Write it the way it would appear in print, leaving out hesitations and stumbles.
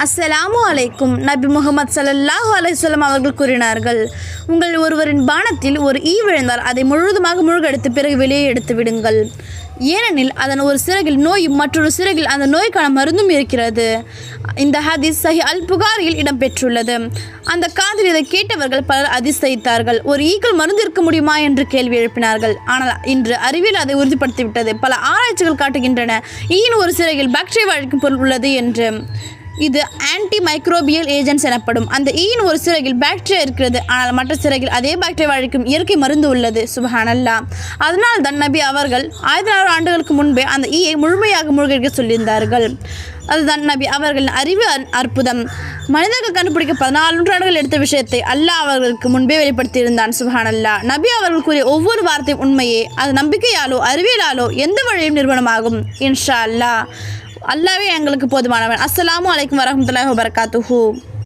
அஸ்ஸலாமு அலைக்கும். நபி முகமது ஸல்லல்லாஹு அலைஹி வஸல்லம் அவர்கள் கூறினார்கள், உங்கள் ஒருவரின் பானத்தில் ஒரு ஈ விழுந்தால் அதை முழுவதுமாக முழுகெடுத்து பிறகு வெளியே எடுத்து விடுங்கள். ஏனெனில் அதன் ஒரு சிறகில் நோயும் மற்றொரு சிறகில் அந்த நோய்க்கான மருந்தும் இருக்கிறது. இந்த ஹதீஸ் சஹி அல் புகாரியில் இடம்பெற்றுள்ளது. அந்த காதில் இதை கேட்டவர்கள் பலர் அதிசயித்தார்கள். ஒரு ஈக்கள் மருந்து இருக்க முடியுமா என்று கேள்வி எழுப்பினார்கள். ஆனால் இன்று அறிவியல் அதை உறுதிப்படுத்திவிட்டது. பல ஆராய்ச்சிகள் காட்டுகின்றன ஈயின் ஒரு சிறகில் பாக்டீரியா அழிக்கும் பொருள் உள்ளது என்று. இது ஆன்டி மைக்ரோபியல் ஏஜென்ட்ஸ் எனப்படும். அந்த ஈயின் ஒரு சிறகில் பாக்டீரியா இருக்கிறது, ஆனால் மற்ற சிறகில் அதே பாக்டீரியா அழிக்கும் இயற்கை மருந்து உள்ளது. சுப்ஹானல்லாஹ். அதனால் தான் நபி அவர்கள் 1400 ஆண்டுகளுக்கு முன்பே அந்த ஈயை முழுமையாக மூழ்கடிக்க சொல்லியிருந்தார்கள். அதுதான் நபி அவர்களின் அறிவு அற்புதம். மனிதர்கள் கண்டுபிடிக்க 14 நூற்றாண்டுகள் எடுத்த விஷயத்தை அல்லாஹ் அவர்களுக்கு முன்பே வெளிப்படுத்தியிருந்தான். சுப்ஹானல்லாஹ். நபி அவர்கள் கூறிய ஒவ்வொரு வார்த்தையும் உண்மையே. அது நம்பிக்கையாலோ அறிவியலாலோ எந்த வழியும் நிறுவனமாகும். இன்ஷா அல்லாஹ். அல்லாஹ்வே எங்களுக்கு போதுமானவன். அஸ்ஸலாமு அலைக்கும் வரஹ்மத்துல்லாஹி வபரகாத்துஹு.